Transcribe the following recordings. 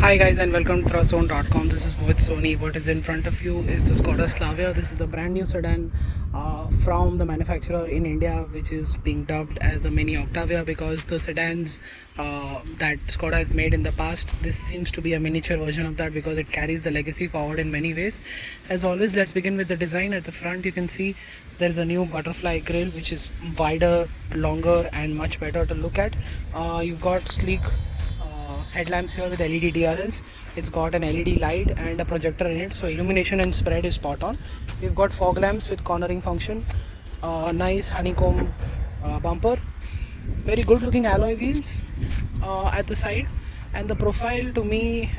Hi guys and welcome to ThrustZone.com. This is with Sony. What is in front of you is the Skoda Slavia. This is the brand new sedan from the manufacturer in India, which is being dubbed as the mini Octavia because the sedans that Skoda has made in the past, this seems to be a miniature version of that because it carries the legacy forward in many ways. As always, let's begin with the design. At the front you can see there's a new butterfly grille which is wider, longer and much better to look at. You've got sleek headlamps here with LED DRLs. It's got an LED light and a projector in it, so illumination and spread is spot on. We've got fog lamps with cornering function, nice honeycomb bumper, very good looking alloy wheels at the side, and the profile to me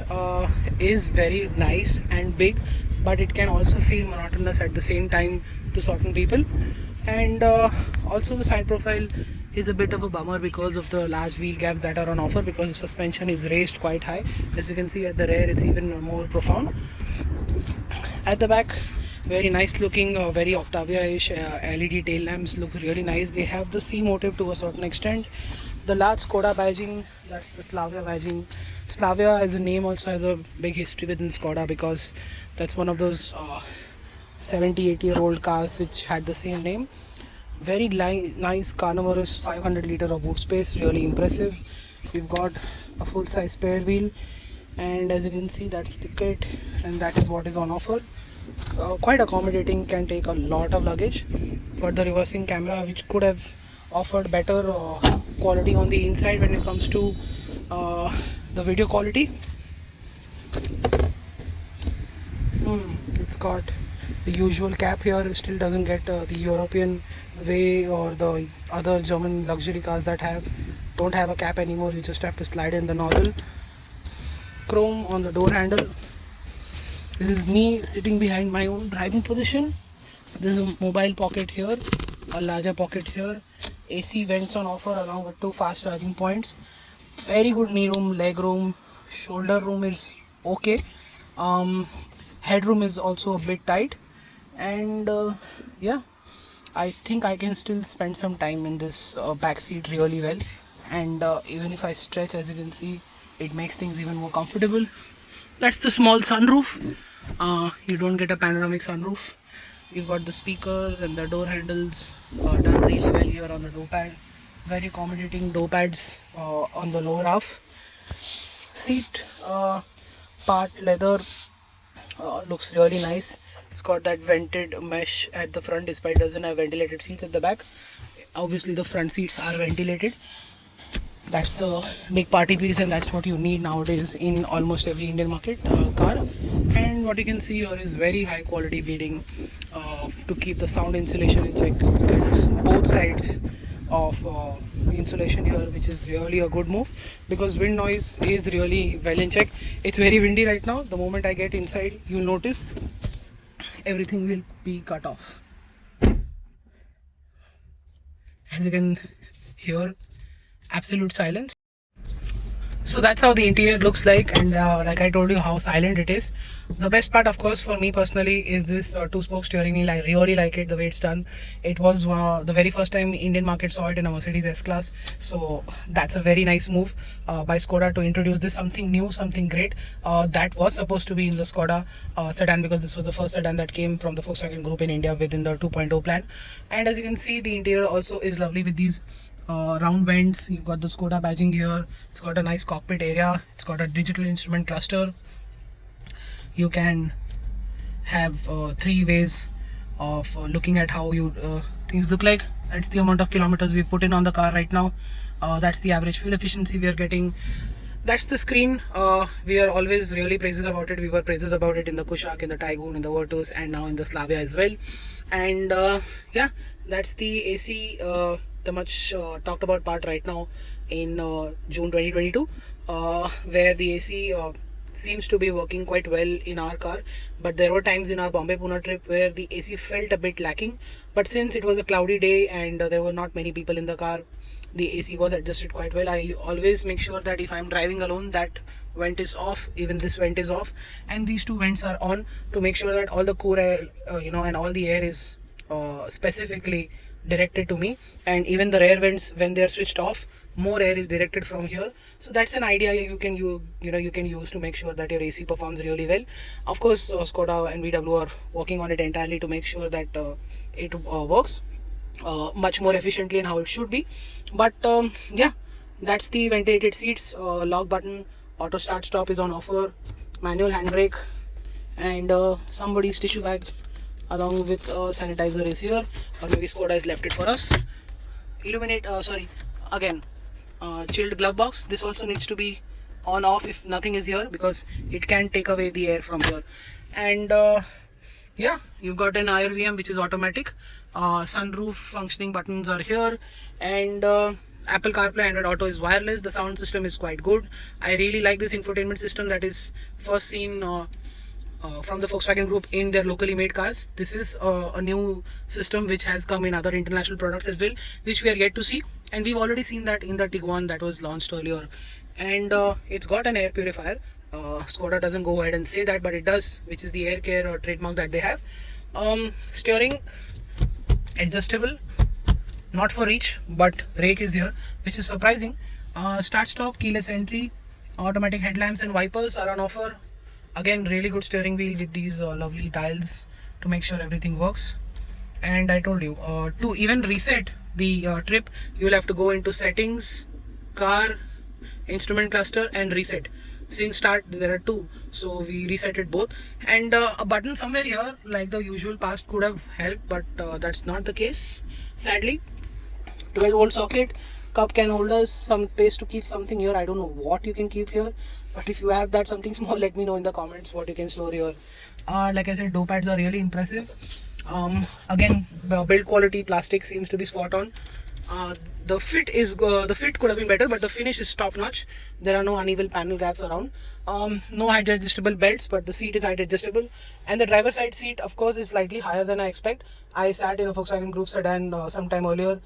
is very nice and big, but it can also feel monotonous at the same time to certain people. And also the side profile is a bit of a bummer because of the large wheel gaps that are on offer, because the suspension is raised quite high. As you can see at the rear, it's even more profound. At the back, very nice looking, very Octavia-ish LED tail lamps look really nice. They have the C motive to a certain extent. The large Skoda badging, that's the Slavia badging. Slavia as a name also has a big history within Skoda because that's one of those 70-80-year-old cars which had the same name. Very nice carnivorous 500 liter of boot space, really impressive. We've got a full size spare wheel, and as you can see, that's the kit and that is what is on offer. Quite accommodating, can take a lot of luggage. Got the reversing camera which could have offered better quality on the inside when it comes to the video quality. It's got the usual cap here. It still doesn't get the European way or the other German luxury cars that don't have a cap anymore. You just have to slide in the nozzle. Chrome on the door handle. This is me sitting behind my own driving position. There's a mobile pocket here, a larger pocket here. AC vents on offer along with 2 fast charging points. Very good knee room, leg room, shoulder room is okay. Headroom is also a bit tight, and yeah, I think I can still spend some time in this back seat really well. And even if I stretch, as you can see, it makes things even more comfortable. That's the small sunroof. You don't get a panoramic sunroof. You've got the speakers and the door handles done really well here on the door pad. Very accommodating door pads on the lower half. Seat part leather looks really nice. It's got that vented mesh at the front despite it doesn't have ventilated seats at the back. Obviously the front seats are ventilated. That's the big party piece, and that's what you need nowadays in almost every Indian market car. And what you can see here is very high quality beading to keep the sound insulation in check. It's got both sides of insulation here, which is really a good move because wind noise is really well in check. It's very windy right now. The moment I get inside, you'll notice everything will be cut off. As you can hear, absolute silence. So that's how the interior looks like, and like I told you how silent it is. The best part, of course, for me personally is this 2-spoke steering wheel. I really like it, the way it's done. It was the very first time Indian market saw it in a Mercedes S-Class, so that's a very nice move by Skoda to introduce this, something new, something great. That was supposed to be in the Skoda sedan because this was the first sedan that came from the Volkswagen Group in India within the 2.0 plan. And as you can see, the interior also is lovely with these round vents. You've got the Skoda badging here. It's got a nice cockpit area. It's got a digital instrument cluster. You can have 3 ways of looking at how things look like. That's the amount of kilometers we put in on the car right now. That's the average fuel efficiency we are getting. That's the screen. We are always really praises about it. We were praises about it in the Kushaq, in the Taigun, in the Virtus, and now in the Slavia as well. And yeah, that's the AC, the much talked about part right now in June 2022, where the AC seems to be working quite well in our car. But there were times in our Bombay-Pune trip where the AC felt a bit lacking. But since it was a cloudy day and there were not many people in the car, the AC was adjusted quite well. I always make sure that if I'm driving alone, that vent is off, even this vent is off, and these 2 vents are on to make sure that all the cool air, and all the air is specifically directed to me. And even the rear vents, when they are switched off, more air is directed from here. So that's an idea you can use to make sure that your AC performs really well. Of course, Skoda and VW are working on it entirely to make sure that it works much more efficiently and how it should be. But yeah, that's the ventilated seats. Lock button, auto start stop is on offer, manual handbrake, and somebody's tissue bag along with sanitizer is here, or maybe Skoda has left it for us. Chilled glove box. This also needs to be on off if nothing is here, because it can take away the air from here. And yeah, you've got an IRVM which is automatic. Sunroof functioning buttons are here, and Apple CarPlay, Android Auto is wireless. The sound system is quite good. I really like this infotainment system that is first seen from the Volkswagen Group in their locally made cars. This is a new system which has come in other international products as well, which we are yet to see, and we've already seen that in the Tiguan that was launched earlier. And it's got an air purifier. Skoda doesn't go ahead and say that, but it does, which is the air care or trademark that they have. Steering adjustable, not for reach, but brake is here, which is surprising. Start stop, keyless entry, automatic headlamps and wipers are on offer. Again, really good steering wheel with these lovely dials to make sure everything works. And I told you, to even reset the trip, you will have to go into settings, car, instrument cluster and reset. Since start there are two, so we resetted both. And a button somewhere here like the usual past could have helped, but that's not the case, sadly. 12 volt socket, cup can holders, some space to keep something here. I don't know what you can keep here, but if you have that something small, let me know in the comments what you can store here. Like I said, door pads are really impressive. Again, the build quality, plastic seems to be spot on. The fit could have been better, but the finish is top notch. There are no uneven panel gaps around. No height adjustable belts, but the seat is height adjustable. And the driver side seat, of course, is slightly higher than I expect. I sat in a Volkswagen Group sedan sometime earlier,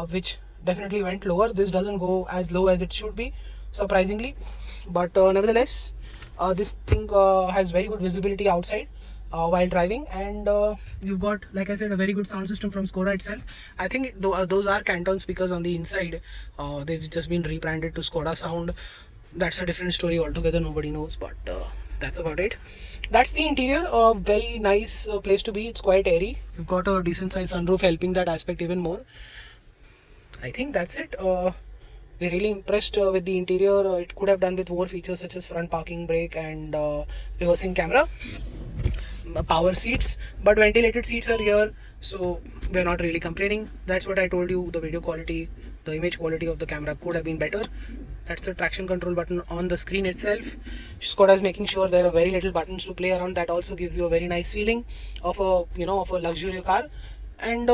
which definitely went lower. This doesn't go as low as it should be, surprisingly. But nevertheless, this thing has very good visibility outside while driving, and you've got, like I said, a very good sound system from Skoda itself. I think those are Canton speakers on the inside. They've just been rebranded to Skoda Sound. That's a different story altogether, nobody knows, but that's about it. That's the interior. A very nice place to be. It's quite airy. You've got a decent sized sunroof helping that aspect even more. I think that's it. We're really impressed with the interior. It could have done with more features such as front parking brake and reversing camera. Power seats, but ventilated seats are here, so we're not really complaining. That's what I told you. The video quality, the image quality of the camera could have been better. That's the traction control button on the screen itself. Skoda is making sure there are very little buttons to play around. That also gives you a very nice feeling of a luxury car. And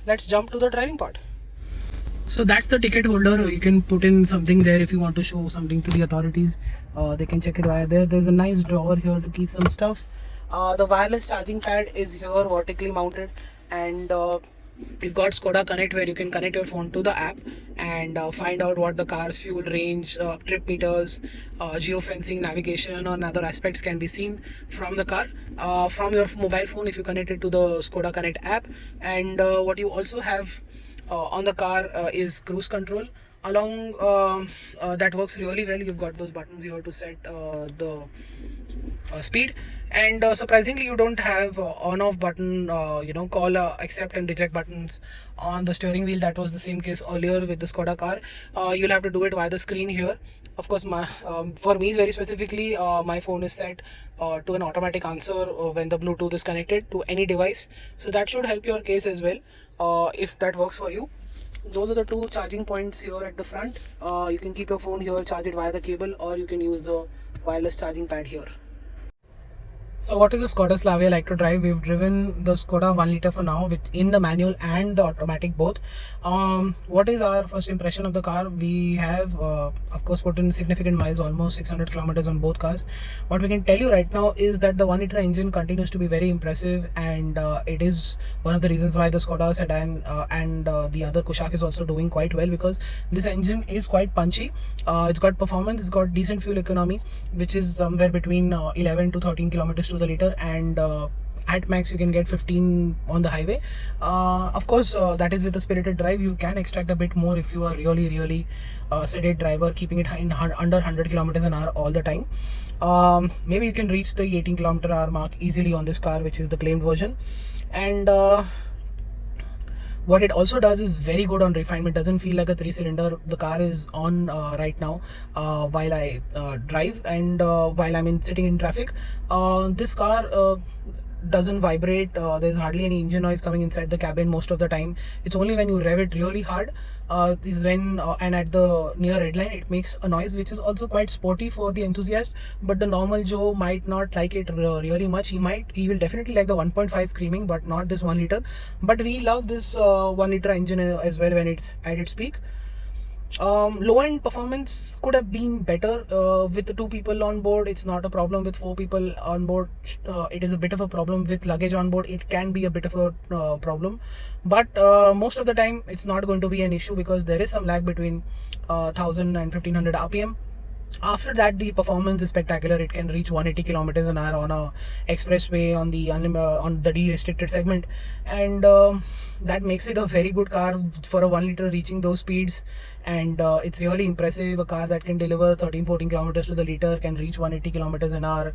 let's jump to the driving part. So that's the ticket holder. You can put in something there if you want to show something to the authorities. They can check it via there. There's a nice drawer here to keep some stuff. The wireless charging pad is here, vertically mounted, and we've got Skoda Connect, where you can connect your phone to the app and find out what the car's fuel range, trip meters, geofencing, navigation and other aspects can be seen from the car, from your mobile phone if you connect it to the Skoda Connect app. And what you also have on the car is cruise control. Along that works really well. You've got those buttons here to set the speed, and surprisingly you don't have on-off button, call, accept and reject buttons on the steering wheel. That was the same case earlier with the Skoda car. You'll have to do it via the screen here. Of course, for me very specifically, my phone is set to an automatic answer when the Bluetooth is connected to any device, so that should help your case as well if that works for you. Those are the two charging points here at the front. You can keep your phone here, charge it via the cable, or you can use the wireless charging pad here. So what is the Skoda Slavia like to drive? We've driven the Skoda 1 litre for now, in the manual and the automatic both. What is our first impression of the car? We have of course put in significant miles, almost 600 kilometers on both cars. What we can tell you right now is that the 1 litre engine continues to be very impressive, and it is one of the reasons why the Skoda sedan and the other Kushaq is also doing quite well, because this engine is quite punchy. It's got performance, it's got decent fuel economy, which is somewhere between 11 to 13 kilometers to the liter, and at max you can get 15 on the highway. Of course, that is with a spirited drive. You can extract a bit more if you are really sedate driver, keeping it in under 100 kilometers an hour all the time. Maybe you can reach the 18 kilometer hour mark easily on this car, which is the claimed version. And what it also does is very good on refinement. Doesn't feel like a 3-cylinder. The car is on right now while I drive, and while I'm sitting in traffic. This car doesn't vibrate. There's hardly any engine noise coming inside the cabin most of the time. It's only when you rev it really hard is when and at the near red line it makes a noise, which is also quite sporty for the enthusiast. But the normal Joe might not like it really much. He will definitely like the 1.5 screaming, but not this 1 liter. But we love this 1 liter engine as well when it's at its peak. Low end performance could have been better with the 2 people on board. It's not a problem with 4 people on board. It is a bit of a problem with luggage on board. It can be a bit of a problem, but most of the time it's not going to be an issue because there is some lag between 1000 and 1500 rpm. After that, the performance is spectacular. It can reach 180 kilometers an hour on a expressway on the de-restricted segment, and that makes it a very good car for a 1 liter reaching those speeds. And it's really impressive. A car that can deliver 13-14 kilometers to the liter, can reach 180 kilometers an hour,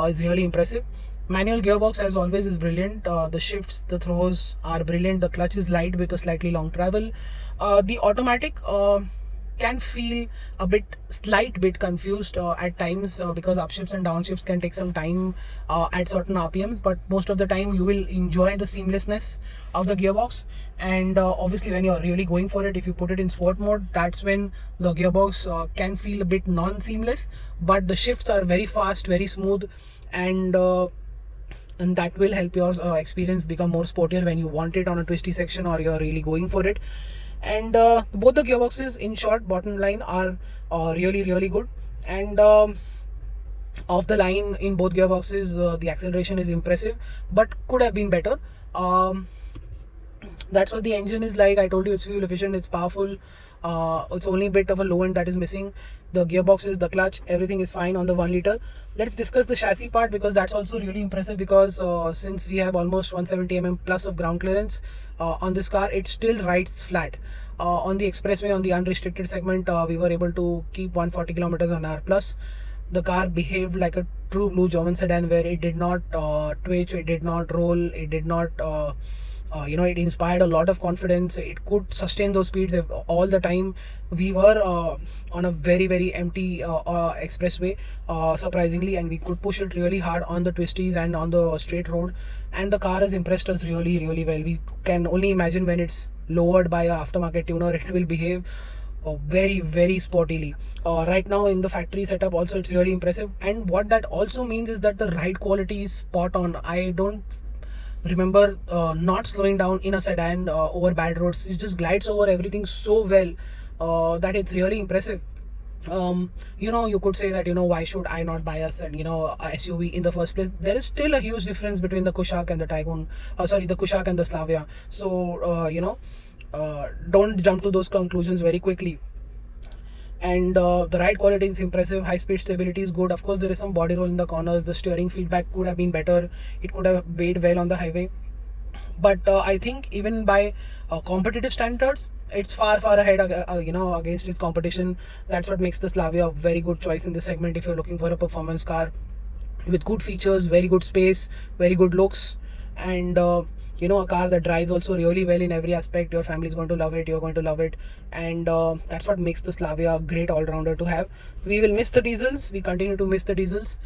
is really impressive. Manual gearbox as always is brilliant. The shifts, the throws are brilliant. The clutch is light with a slightly long travel. The automatic can feel a slight bit confused at times because upshifts and downshifts can take some time at certain RPMs, but most of the time you will enjoy the seamlessness of the gearbox. And obviously when you're really going for it, if you put it in sport mode, that's when the gearbox can feel a bit non-seamless, but the shifts are very fast, very smooth, and that will help your experience become more sportier when you want it on a twisty section or you're really going for it. And both the gearboxes, in short, bottom line, are really good. And off the line in both gearboxes, the acceleration is impressive, but could have been better. That's what the engine is like. I told you it's fuel efficient, it's powerful. It's only a bit of a low end that is missing. The gearboxes, the clutch, everything is fine on the 1 liter. Let's discuss the chassis part, because that's also really impressive, because since we have almost 170 mm plus of ground clearance on this car, it still rides flat. On the expressway, on the unrestricted segment, we were able to keep 140 kilometers an hour plus. The car behaved like a true blue German sedan, where it did not twitch, it did not roll, it did not it inspired a lot of confidence. It could sustain those speeds all the time. We were on a very empty expressway, surprisingly, and we could push it really hard on the twisties and on the straight road, and the car has impressed us really well. We can only imagine when it's lowered by a aftermarket tuner, it will behave very sportily. Right now in the factory setup also, it's really impressive. And what that also means is that the ride quality is spot on. I don't remember not slowing down in a sedan over bad roads. It just glides over everything so well that it's really impressive. You could say that, why should I not buy a SUV in the first place? There is still a huge difference between the Kushaq and the Taygun, the Kushaq and the Slavia. So don't jump to those conclusions very quickly. And the ride quality is impressive. High speed stability is good. Of course, there is some body roll in the corners. The steering feedback could have been better. It could have weighed well on the highway. But I think even by competitive standards, it's far ahead against its competition. That's what makes the Slavia a very good choice in this segment if you're looking for a performance car with good features, very good space, very good looks, and a car that drives also really well in every aspect. Your family is going to love it, you're going to love it, and that's what makes the Slavia a great all-rounder to have. We will miss the diesels. We continue to miss the diesels.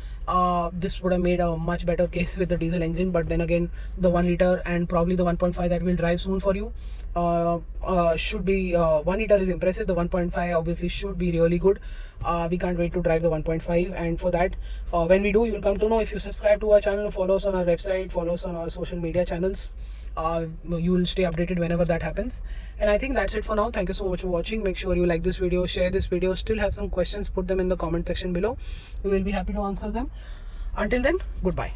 This would have made a much better case with the diesel engine, but then again, the 1 liter and probably the 1.5 that will drive soon for you should be 1 liter is impressive. The 1.5 obviously should be really good. We can't wait to drive the 1.5, and for that, when we do, you'll come to know. If you subscribe to our channel, follow us on our website, follow us on our social media channels, you will stay updated whenever that happens. And I think that's it for now. Thank you so much for watching. Make sure you like this video, share this video. Still have some questions, put them in the comment section below. We will be happy to answer them. Until then, goodbye.